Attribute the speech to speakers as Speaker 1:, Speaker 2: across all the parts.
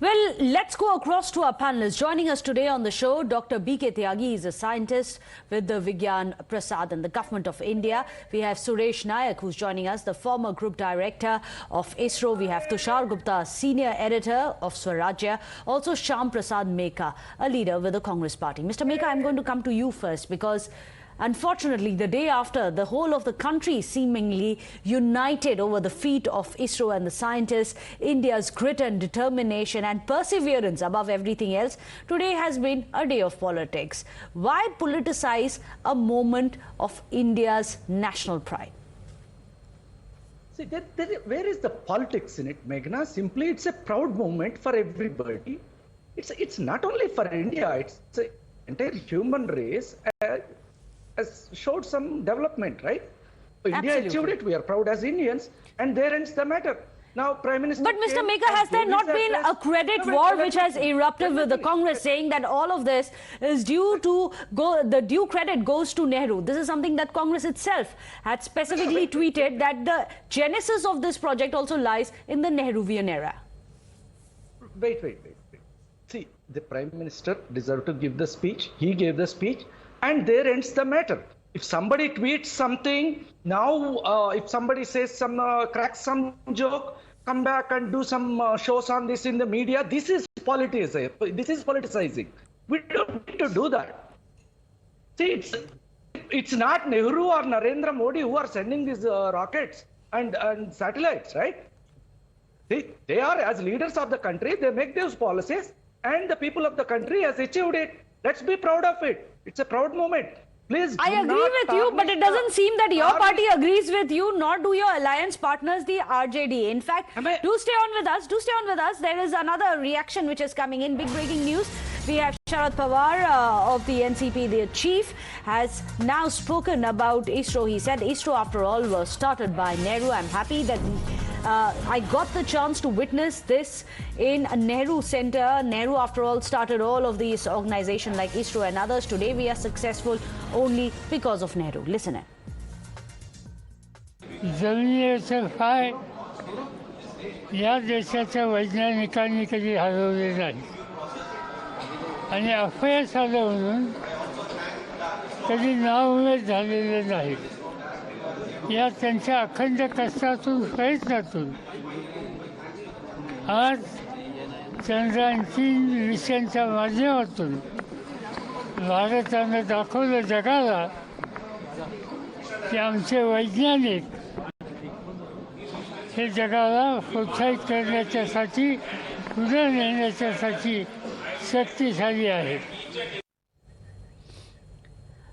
Speaker 1: Well, let's go across to our panelists. Joining us today on the show, Dr. B.K. Tyagi is a scientist with the Vigyan Prasad and the Government of India. We have Suresh Nayak, who's joining us, the former Group Director of ISRO. We have Tushar Gupta, Senior Editor of Swarajya. Also, Shyam Prasad Meka, a leader with the Congress Party. Mr. Meka, I'm going to come to you first because unfortunately, the day after, the whole of the country seemingly united over the feat of ISRO and the scientists, India's grit and determination and perseverance above everything else, today has been a day of politics. Why politicize a moment of India's national pride?
Speaker 2: See, where is the politics in it, Meghna? Simply, it's a proud moment for everybody. It's not only for India, it's the entire human race. Has showed some development, right? India achieved it. We are proud as Indians, and there ends the matter. Now, Prime Minister.
Speaker 1: But Mr. Meka, has there not been a credit war which has erupted with the Congress, saying that all of this is due to the due credit goes to Nehru? This is something that Congress itself had specifically tweeted, that the genesis of this project also lies in the Nehruvian era.
Speaker 2: Wait. See, the Prime Minister deserved to give the speech. He gave the speech. And there ends the matter. If somebody tweets something, now if somebody says cracks some joke, come back and do some shows on this in the media, this is politicizing. We don't need to do that. See, it's not Nehru or Narendra Modi who are sending these rockets and satellites, right? See, they are, as leaders of the country, they make those policies, and the people of the country has achieved it. Let's be proud of it. It's a proud moment. Please.
Speaker 1: I agree with you, but it doesn't seem that your party agrees with you, nor do your alliance partners, the RJD. In fact, do stay on with us. Do stay on with us. There is another reaction which is coming in. Big breaking news. We have Sharad Pawar of the NCP, the chief, has now spoken about ISRO. He said ISRO, after all, was started by Nehru. I'm happy that I got the chance to witness this in a Nehru Center. Nehru, after all, started all of these organizations like ISRO and others. Today, we are successful only because of Nehru. Listen in.
Speaker 3: जमिनीवरचं काय या देशाच्या वैज्ञानिकांनी कधी हरवले नाही आणि अपयश आलं म्हणून कधी नाउमेद झालेले नाही. या त्यांच्या अखंड कष्टातून प्रयत्नातून आज चंद्रयान-3 मिशनच्या माध्यमातून भारतानं दाखवलं जगाला की आमचे वैज्ञानिक हे जगाला प्रोत्साहित करण्याच्यासाठी पुढे नेण्याच्यासाठी शक्तिशाली आहेत.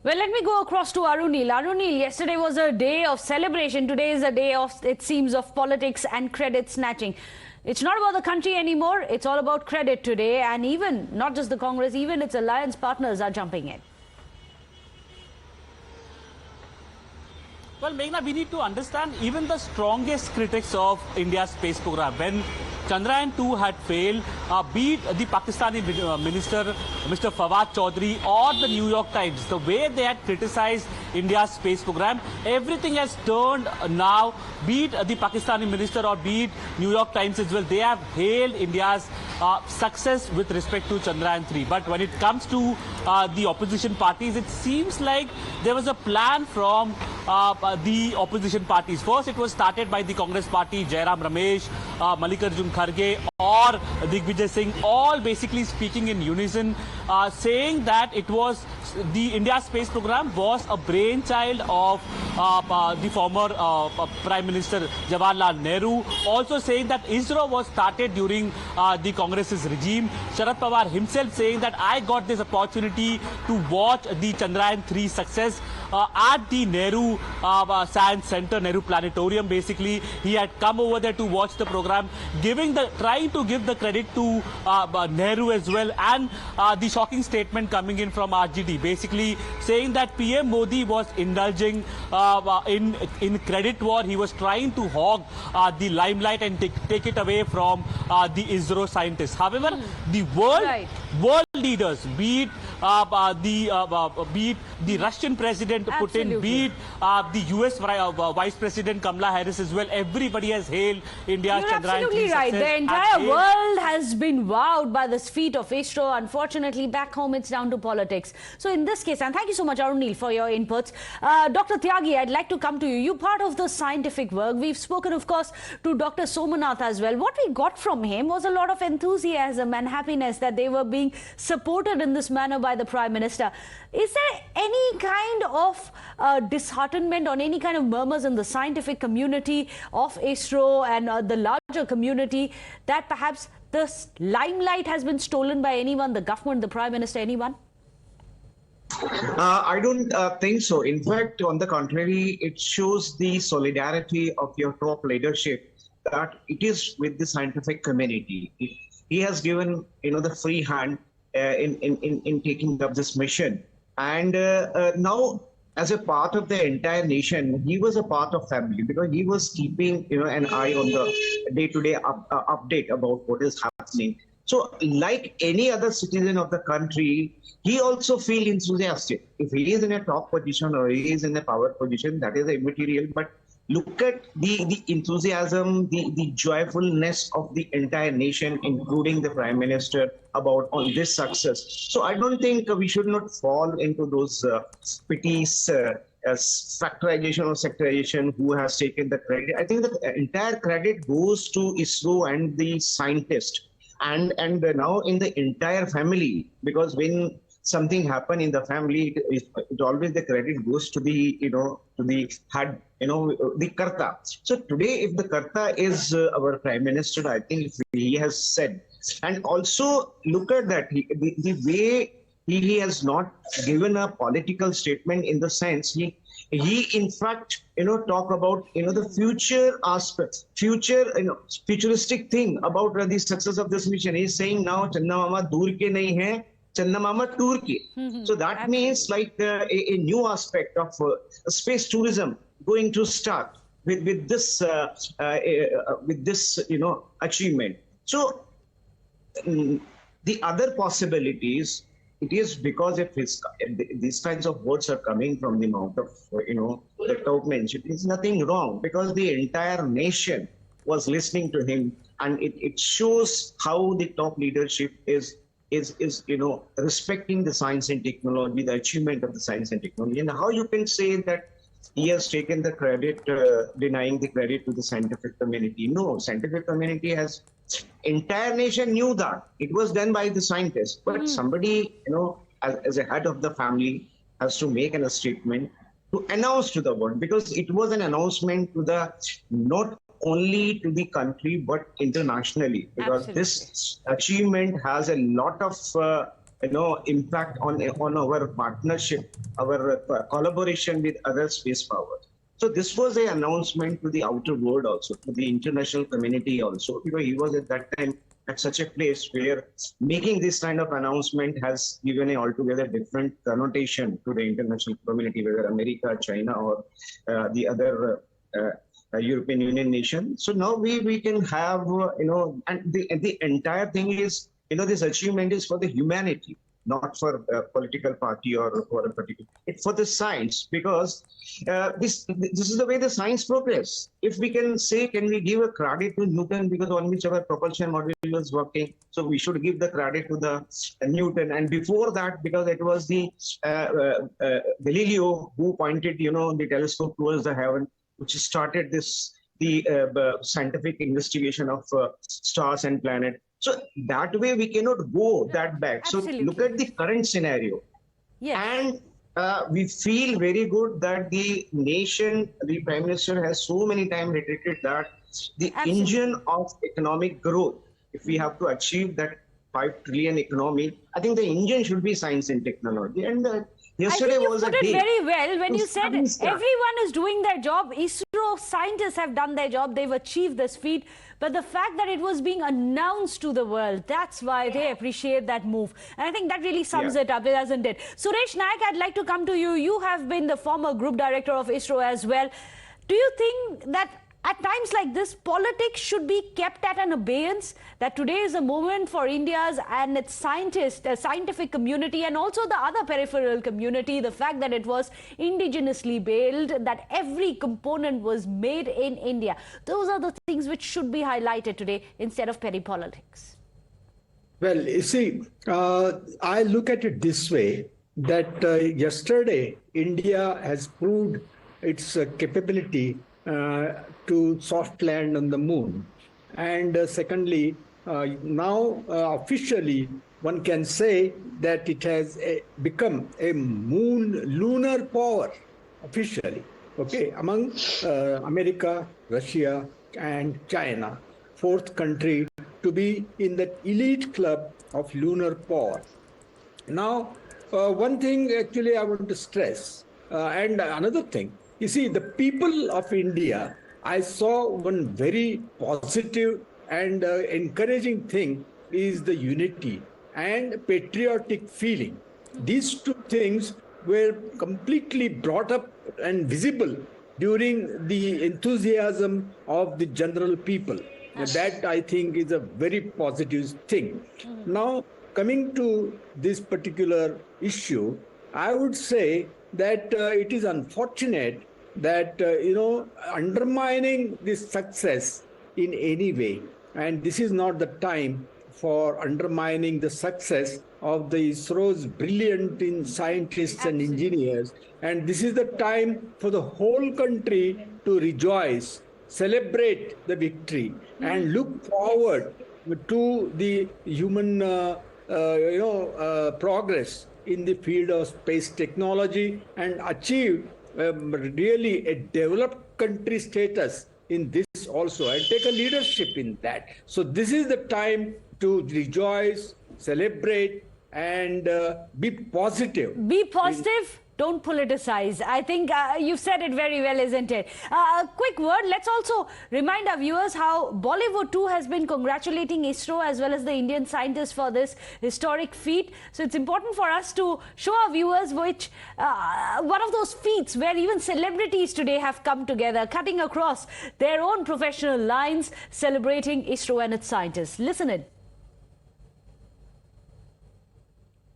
Speaker 1: Well, let me go across to Arunil. Arunil, yesterday was a day of celebration. Today is a day of, it seems, of politics and credit snatching. It's not about the country anymore. It's all about credit today. And even, not just the Congress, even its alliance partners are jumping in.
Speaker 4: Well, Meghna, we need to understand even the strongest critics of India's space program. When Chandrayaan-2 had failed, be it the Pakistani minister, Mr. Fawad Chaudhry, or the New York Times, the way they had criticized India's space program, everything has turned now, be it the Pakistani minister or be it New York Times as well, they have hailed India's success with respect to Chandrayaan-3. But when it comes to the opposition parties, it seems like there was a plan from the opposition parties. First, it was started by the Congress party, Jairam Ramesh, Mallikarjun Kharge, or Digvijay Singh, all basically speaking in unison, saying that it was the India space program was a brainchild of the former Prime Minister Jawaharlal Nehru, also saying that ISRO was started during the Congress's regime. Sharad Pawar himself saying that I got this opportunity to watch the Chandrayaan-3 success at the Nehru Science Center, Nehru Planetarium. Basically, he had come over there to watch the program, trying to give the credit to Nehru as well, and the shocking statement coming in from RJD, basically saying that PM Modi was indulging in credit war. He was trying to hog the limelight and take it away from the ISRO scientists. However, the world leaders, be it the Russian President Putin, be it the US Vice President Kamala Harris as well, everybody has hailed India's Chandrayaan-3
Speaker 1: absolutely right.
Speaker 4: success.
Speaker 1: The entire world has has been wowed by this feat of ISRO. Unfortunately, back home, it's down to politics. So in this case, and thank you so much, Arunil, for your inputs. Dr. Tyagi, I'd like to come to you. You're part of the scientific work. We've spoken, of course, to Dr. Somanath as well. What we got from him was a lot of enthusiasm and happiness that they were being supported in this manner by the Prime Minister. Is there any kind of disheartenment or any kind of murmurs in the scientific community of ISRO and the larger community that perhaps the limelight has been stolen by anyone, the government, the Prime Minister, anyone?
Speaker 5: I don't think so. In fact, on the contrary, it shows the solidarity of your top leadership that it is with the scientific community. He has given, the free hand in taking up this mission. And now, as a part of the entire nation, he was a part of family because he was keeping, an eye on the day-to-day update about what is happening. So, like any other citizen of the country, he also feels enthusiastic. If he is in a top position or he is in a power position, that is immaterial. But look at the enthusiasm, the joyfulness of the entire nation, including the Prime Minister, about on this success. So I don't think we should not fall into those petty factorization or sectorization who has taken the credit. I think the entire credit goes to ISRO and the scientist and now in the entire family, because when something happen in the family, it always the credit goes to the to the head, the karta. So today, if the karta is our Prime Minister, I think he has said, and also look at that the way he has not given a political statement in the sense he in fact talk about the future aspects, futuristic thing about the success of this mission. He is saying now Channa Mama dur ke nahi hai, Channa Mama tour ke. So that means like a new aspect of space tourism going to start with this achievement. So the other possibilities, it is because if these kinds of words are coming from the mouth of the top mention, it's nothing wrong because the entire nation was listening to him, and it shows how the top leadership is respecting the science and technology, the achievement of the science and technology, and how you can say that he has taken the credit, denying the credit to the scientific community. No, scientific community has, entire nation knew that it was done by the scientists, but somebody, as a head of the family, has to make a statement to announce to the world, because it was an announcement to the not only to the country but internationally, because this achievement has a lot of impact on our partnership, our collaboration with other space powers. So this was an announcement to the outer world also, to the international community also, because he was at that time at such a place where making this kind of announcement has given an altogether different connotation to the international community, whether America, China, or the other European Union nation. So now we can have, and the entire thing is, this achievement is for the humanity, not for a political party or for a particular, it's for the science, because this is the way the science progress. If we can say, can we give a credit to Newton because on which our propulsion module was working, so we should give the credit to the Newton. And before that, because it was the Galileo who pointed the telescope towards the heaven, which started the scientific investigation of stars and planets. So that way we cannot go that back.
Speaker 1: Absolutely.
Speaker 5: So look at the current scenario.
Speaker 1: Yes.
Speaker 5: And we feel very good that the nation, the Prime Minister has so many times reiterated that the engine of economic growth, if we have to achieve that 5 trillion economy, I think the engine should be science and technology. And yesterday was a day.
Speaker 1: I think you put it very well when you said
Speaker 5: stuff.
Speaker 1: everyone is doing their job. ISRO scientists have done their job. They've achieved this feat. But the fact that it was being announced to the world, that's why they appreciate that move. And I think that really sums it up, doesn't it? Suresh Naik, I'd like to come to you. You have been the former group director of ISRO as well. Do you think that at times like this, politics should be kept at an abeyance, that today is a moment for India's and its scientists, the scientific community, and also the other peripheral community, the fact that it was indigenously built, that every component was made in India. Those are the things which should be highlighted today instead of petty politics.
Speaker 6: Well, you see, I look at it this way, that yesterday India has proved its capability to soft land on the moon. And secondly, now officially one can say that it has become a lunar power officially, okay, among America, Russia, and China, fourth country to be in that elite club of lunar power. Now, one thing actually I want to stress, and another thing, you see, the people of India, I saw one very positive and encouraging thing is the unity and patriotic feeling. These two things were completely brought up and visible during the enthusiasm of the general people. That, I think, is a very positive thing. Now, coming to this particular issue, I would say that it is unfortunate that, undermining this success in any way, and this is not the time for undermining the success of the ISRO's brilliant scientists and engineers. And this is the time for the whole country to rejoice, celebrate the victory, and look forward to the human progress in the field of space technology and achieve really a developed country status in this also, and take a leadership in that. So this is the time to rejoice, celebrate, and be positive.
Speaker 1: Be positive. Don't politicize. I think you've said it very well, isn't it? A quick word. Let's also remind our viewers how Bollywood too has been congratulating ISRO as well as the Indian scientists for this historic feat. So it's important for us to show our viewers which one of those feats where even celebrities today have come together, cutting across their own professional lines, celebrating ISRO and its scientists. Listen in.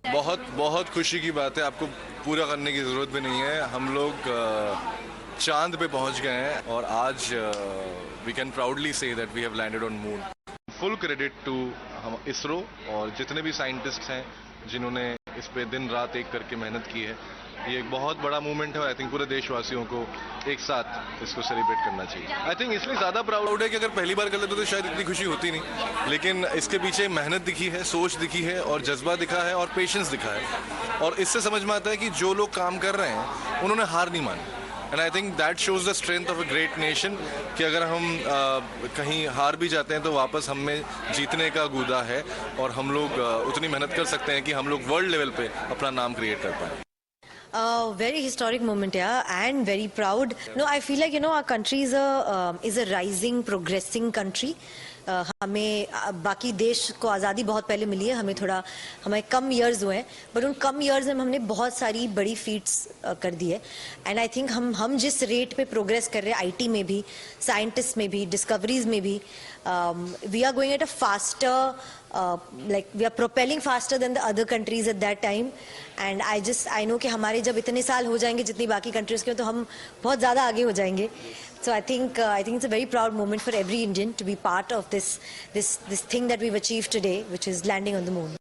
Speaker 7: बहुत बहुत खुशी की बात है, आपको पूरा करने की ज़रूरत भी नहीं है। हम लोग चांद पे पहुंच गए हैं और आज we can proudly say that we have landed on moon. Full credit to हम इसरो और जितने भी साइंटिस्ट हैं जिन्होंने इस पे दिन रात एक करके मेहनत की है। ये एक बहुत बड़ा मूवमेंट है। आई थिंक पूरे देशवासियों को एक साथ इसको सेलिब्रेट करना चाहिए। आई थिंक इसलिए ज़्यादा प्राउड है कि अगर पहली बार कर लेते तो शायद इतनी खुशी होती नहीं, लेकिन इसके पीछे मेहनत दिखी है, सोच दिखी है और जज्बा दिखा है और पेशेंस दिखा है। और इससे समझ में आता है कि जो लोग काम कर रहे हैं उन्होंने हार नहीं मानी। And I think that shows the strength of a great nation कि अगर हम कहीं हार भी जाते हैं तो वापस हम में जीतने का गूदा है और हम लोग उतनी मेहनत कर सकते हैं कि हम लोग वर्ल्ड लेवल पे अपना नाम क्रिएट कर पाएं।
Speaker 8: Very historic moment, yeah, and very proud. No, I feel like, our country is a rising, progressing country. हमें बाकी देश को आज़ादी बहुत पहले मिली है, हमें कम इयर्स हुए हैं, बट उन कम इयर्स में हमने बहुत सारी बड़ी फीट्स कर दी है। एंड आई थिंक हम जिस रेट पे प्रोग्रेस कर रहे हैं आईटी में भी, साइंटिस्ट में भी, डिस्कवरीज में भी, we are going at a faster, like we are propelling faster than the other countries at that time. And I know कि हमारे जब इतने साल हो जाएंगे जितनी बाकी कंट्रीज के, तो हम बहुत ज़्यादा आगे हो जाएंगे। So I think it's a very proud moment for every Indian to be part of this thing that we've achieved today, which is landing on the moon.